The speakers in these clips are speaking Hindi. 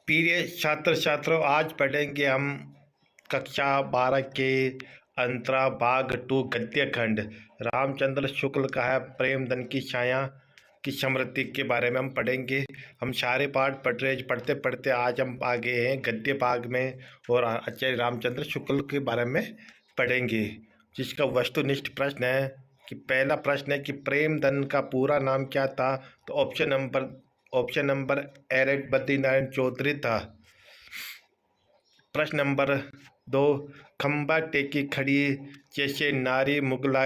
प्रिय छात्र छात्रों, आज पढ़ेंगे हम कक्षा 12 के अंतरा भाग 2 गद्य खंड। रामचंद्र शुक्ल का है प्रेमधन की छाया की स्मृति के बारे में हम पढ़ेंगे। हम सारे पाठ पढ़ते पढ़ते आज हम आ गए हैं गद्य भाग में और आचार्य रामचंद्र शुक्ल के बारे में पढ़ेंगे, जिसका वस्तुनिष्ठ प्रश्न है कि पहला प्रश्न है कि प्रेमधन का पूरा नाम क्या था। तो ऑप्शन नंबर एरेट बद्रीनारायण चौधरी था। प्रश्न नंबर 2, खंबा टेकी खड़ी जैसे नारी मुगला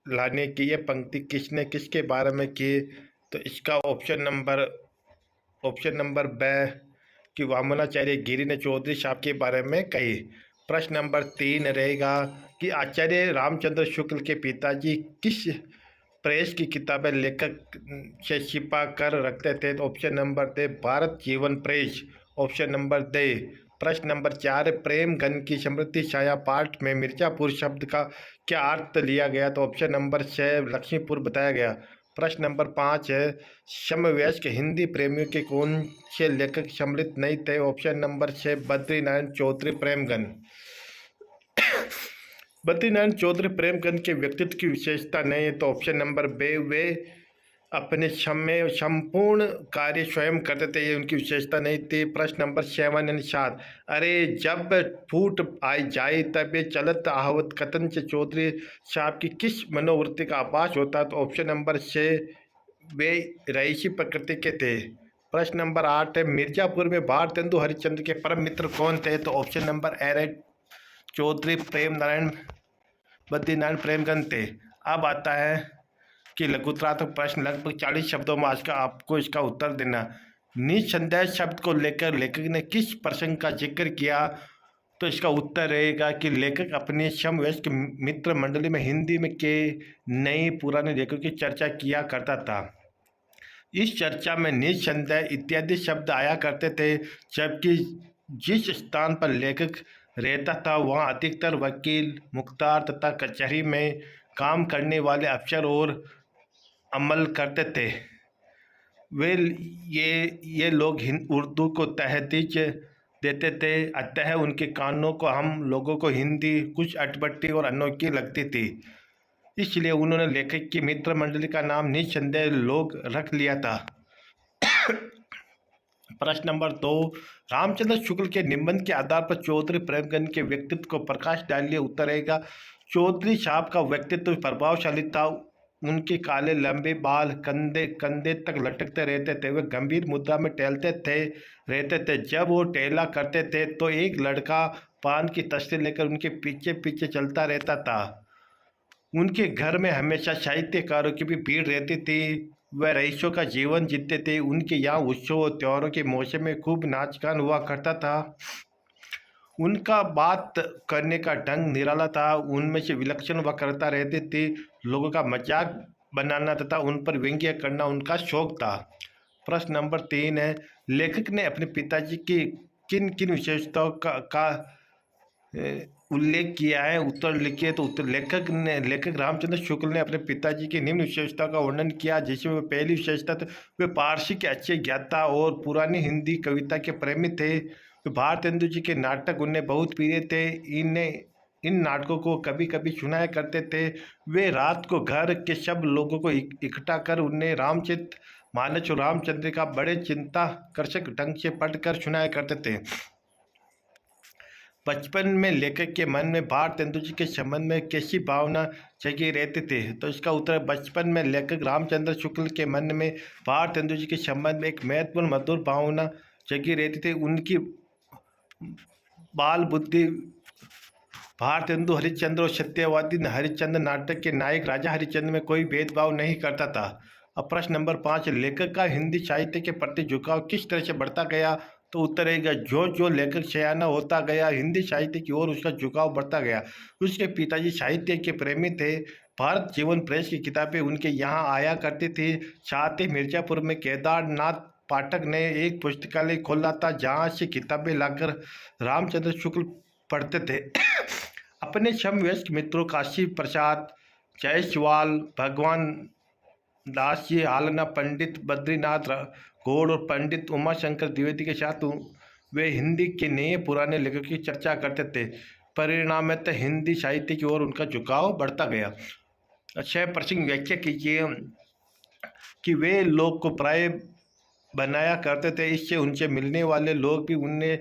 लाने की ये पंक्ति किसने किसके बारे में की। तो इसका ऑप्शन नंबर ब कि वामनाचार्य गिरी ने चौधरी साहब के बारे में कही। प्रश्न नंबर 3 रहेगा कि आचार्य रामचंद्र शुक्ल के पिताजी किस प्रेस की किताबें लेखक से छिपा कर रखते थे। तो ऑप्शन नंबर दे भारत जीवन प्रेस। ऑप्शन नंबर दे प्रश्न नंबर 4, प्रेम घन की स्मृति छाया पाठ में मिर्जापुर शब्द का क्या अर्थ लिया गया। तो ऑप्शन नंबर 6 लक्ष्मीपुर बताया गया। प्रश्न नंबर 5 है समवयस्क हिंदी प्रेमियों के कौन से लेखक सम्मिलित नहीं थे। Option number 6 Badrinarayan Chaudhary Premghan. बद्रीनारायण चौधरी प्रेमगन के व्यक्तित्व की विशेषता नहीं है। तो ऑप्शन नंबर बे वे अपने समय संपूर्ण कार्य स्वयं करते थे, ये उनकी विशेषता नहीं थी। प्रश्न नंबर 7 यानी 7, अरे जब फूट आई जाए तब ये चलत आहवत कथन से चौधरी साहब की किस मनोवृत्ति का आभास होता। तो ऑप्शन नंबर 6 वे रईसी प्रकृति के थे। प्रश्न नंबर 8 है मिर्जापुर में भारतेंदु हरिश्चंद्र के परम मित्र कौन थे। तो ऑप्शन नंबर एरेट चौधरी प्रेमनारायण बद्रीनारायण प्रेमगन थे। अब आता है कि लघुत्रात्मक प्रश्न लगभग 40 शब्दों में आज का आपको इसका उत्तर देना। निसंदेह शब्द को लेकर लेखक ने किस प्रसंग का जिक्र किया। तो इसका उत्तर रहेगा कि लेखक अपने समवयस्क मित्र मंडली में हिंदी में के नए पुराने लेखकों की चर्चा किया करता था। इस चर्चा में निसंदेह इत्यादि शब्द आया करते थे, जबकि जिस स्थान पर लेखक रहता था वहाँ अधिकतर वकील, मुख्तार तथा कचहरी में काम करने वाले अफसर और अमल करते थे। वे ये लोग उर्दू को तहदीज देते थे, अतः उनके कानों को हम लोगों को हिंदी कुछ अटपटी और अनोखी लगती थी, इसलिए उन्होंने लेखक की मित्र मंडली का नाम निसंदेह लोग रख लिया था। प्रश्न नंबर 2, रामचंद्र शुक्ल के निबंध के आधार पर चौधरी प्रेमगन के व्यक्तित्व को प्रकाश डालिए। उत्तर रहेगा चौधरी साहब का व्यक्तित्व प्रभावशाली था। उनके काले लंबे बाल कंधे कंधे तक लटकते रहते थे। वे गंभीर मुद्रा में टहलते रहते थे। जब वो टहला करते थे तो एक लड़का पान की तस्वीर लेकर उनके पीछे पीछे चलता रहता था। उनके घर में हमेशा साहित्यकारों की भी भीड़ रहती थी। वह रईसों का जीवन जीते थे। उनके यहाँ उत्सव और त्योहारों के मौसम में खूब नाच गान हुआ करता था। उनका बात करने का ढंग निराला था। उनमें से विलक्षण हुआ करता रहते थे। लोगों का मजाक बनाना तथा उन पर व्यंग्य करना उनका शौक था। प्रश्न नंबर 3 है लेखक ने अपने पिताजी की किन किन विशेषताओं का उल्लेख किया है। उत्तर लिखिए। तो उत्तर लेखक रामचंद्र शुक्ल ने अपने पिताजी की निम्न विशेषताओं का वर्णन किया, जिसमें पहली विशेषता तो वे पारसी के अच्छे ज्ञाता और पुरानी हिंदी कविता के प्रेमी थे। वे भारतेंदु जी के नाटक उन्हें बहुत प्रिय थे। इन नाटकों को कभी कभी सुनाया करते थे। वे रात को घर के सब लोगों को इकट्ठा कर उन्हें रामचरित मानस और रामचंद्र का बड़े चिंताकर्षक ढंग से पढ़कर सुनाया करते थे। बचपन में लेखक के मन में भारतेंदु जी के संबंध में कैसी भावना जगी रहती थी। तो इसका उत्तर बचपन में लेखक रामचंद्र शुक्ल के मन में भारतेंदु जी के संबंध में एक महत्वपूर्ण मधुर भावना जगी रहती थी। उनकी बाल बुद्धि भारतेंदु हरिश्चंद्र और सत्यवादी हरिश्चंद्र नाटक के नायक राजा हरिश्चंद्र में कोई भेदभाव नहीं करता था। अब प्रश्न नंबर 5, लेखक का हिंदी साहित्य के प्रति झुकाव किस तरह से बढ़ता गया। तो उत्तर रहेगा जो जो लेखक सयाना होता गया हिंदी साहित्य की ओर उसका झुकाव बढ़ता गया। उसके पिताजी साहित्य के प्रेमी थे। भारत जीवन प्रेस की किताबें उनके यहाँ आया करती थी। साथ ही मिर्जापुर में केदारनाथ पाठक ने एक पुस्तकालय खोला था, जहाँ से किताबें लाकर रामचंद्र शुक्ल पढ़ते थे। अपने समवयस्क मित्रों काशी प्रसाद जायसवाल, भगवान दास जी, आलना पंडित बद्रीनाथ घोड़ और पंडित उमाशंकर द्विवेदी के साथ वे हिंदी के नए पुराने लेखकों की चर्चा करते थे। परिणामतः हिंदी साहित्य की ओर उनका झुकाव बढ़ता गया। अक्षय प्रसंग व्याख्या कीजिए कि वे लोग को प्राय बनाया करते थे, इससे उनसे मिलने वाले लोग भी उन्हें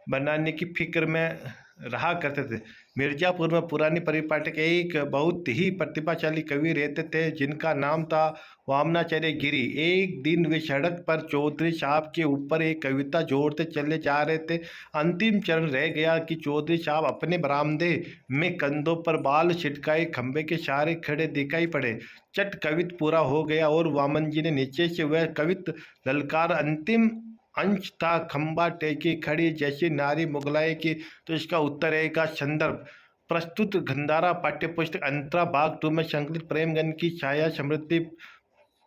बनाने की फिक्र में रहा करते थे। मिर्जापुर में पुरानी परिपाटी के एक बहुत ही प्रतिभाशाली कवि रहते थे जिनका नाम था वामनाचार्य गिरी। एक दिन वे सड़क पर चौधरी साहब के ऊपर एक कविता जोड़ते चले जा रहे थे। अंतिम चरण रह गया कि चौधरी साहब अपने बरामदे में कंधों पर बाल छिटकाए खंबे के सहारे खड़े दिखाई पड़े। चट कवित पूरा हो गया और वामन जी ने नीचे से वह कवित ललकार अंतिम अंश था, खंबा टेकी खड़ी जैसी नारी मुगलाए की तो इसका उत्तर रहेगा संदर्भ। प्रस्तुत गंधारा पाठ्यपुस्तक अंतरा भाग 2 में संकलित प्रेमगन की छाया समृद्धि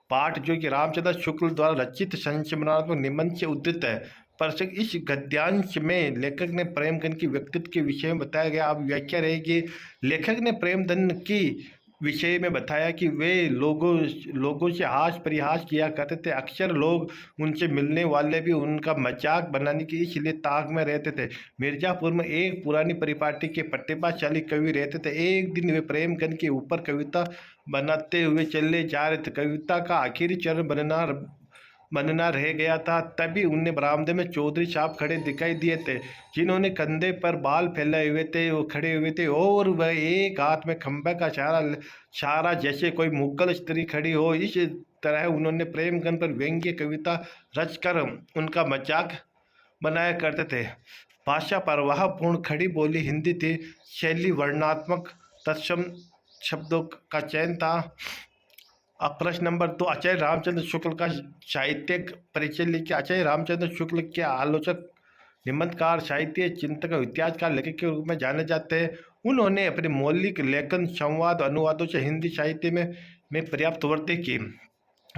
पाठ जो कि रामचंद्र शुक्ल द्वारा रचित संशोधनात्मक निबंध से उद्धृत है। प्रस्तुत इस गद्यांश में लेखक ने प्रेमगन की व्यक्तित्व के विषय में बताया गया। अब व्याख्या रहेगी। लेखक ने प्रेमधन की विषय में बताया कि वे लोगों से हास परिहास किया करते थे। अक्सर लोग उनसे मिलने वाले भी उनका मजाक बनाने की इसलिए ताक में रहते थे। मिर्जापुर में एक पुरानी परिपाटी के प्रतिभाशाली कवि रहते थे। एक दिन वे प्रेमगन के ऊपर कविता बनाते हुए चले जा रहे थे। कविता का आखिरी चरण बनना रह गया था, तभी उन्हें बरामदे में चौधरी साहब खड़े दिखाई दिए थे जिन्होंने कंधे पर बाल फैलाए हुए थे। वो खड़े हुए थे और वह एक हाथ में खंभे का सहारा जैसे कोई मुगल स्त्री खड़ी हो। इस तरह उन्होंने प्रेमगन पर व्यंग्य कविता रचकर उनका मजाक बनाया करते थे। भाषा प्रवाहपूर्ण खड़ी बोली हिंदी थी। शैली वर्णनात्मक तत्सम शब्दों का चयन था। अब प्रश्न नंबर 2, आचार्य रामचंद्र शुक्ल का साहित्यिक परिचय लिखिए। आचार्य रामचंद्र शुक्ल के आलोचक, निबंधकार, साहित्य चिंतक और इतिहासकार लेखक के रूप में जाने जाते हैं। उन्होंने अपने मौलिक लेखन, संवाद, अनुवादों से हिंदी साहित्य में पर्याप्त वृद्धि की।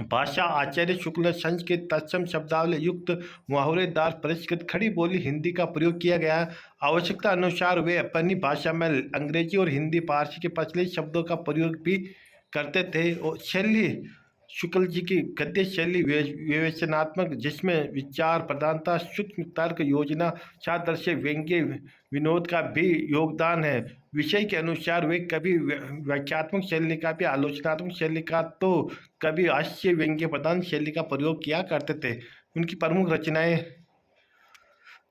भाषा आचार्य शुक्ल ने संस्कृत तत्सम शब्दावली युक्त मुहावरेदार परिष्कृत खड़ी बोली हिंदी का प्रयोग किया गया है। आवश्यकता अनुसार वे अपनी भाषा में अंग्रेजी और हिंदी फारसी के प्रचलित शब्दों का प्रयोग भी करते थे। और शैली शुक्ल जी की गद्य शैली विवेचनात्मक, जिसमें विचार प्रधानता, सूक्ष्म तर्क, योजना, सादृश्य, व्यंग्य, विनोद का भी योगदान है। विषय के अनुसार वे कभी व्याख्यात्मक शैली का भी, आलोचनात्मक शैली का तो कभी हास्य व्यंग्य प्रधान शैली का प्रयोग किया करते थे। उनकी प्रमुख रचनाएं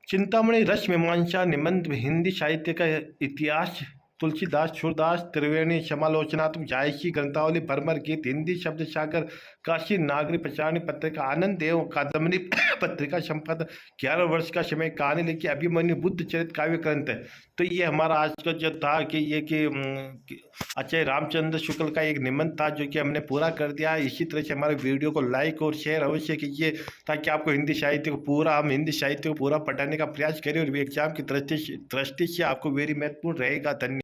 चिंतामणि, रस मीमांसा, निबंध, हिंदी साहित्य का इतिहास, तुलसीदास, सूरदास, त्रिवेणी, समालोचनात्मक, जायसी, ग्रंथावली, भरमर गीत, हिंदी शब्द सागर, काशी नागरी प्रचारणी पत्रिका, आनंद एवं कादम्बरी पत्रिका संपादक, 11 वर्ष का समय, कहानी लिखी, अभिमन्यु, बुद्ध चरित काव्य ग्रंथ है। तो ये हमारा आज का जो था कि आचार्य रामचंद्र शुक्ल का एक निबंध था जो कि हमने पूरा कर दिया। इसी तरह से हमारे वीडियो को लाइक और शेयर अवश्य कीजिए ताकि आपको हिंदी साहित्य को पूरा पढ़ाने का प्रयास करें और एग्जाम की दृष्टि से आपको वेरी महत्वपूर्ण रहेगा। धन्यवाद।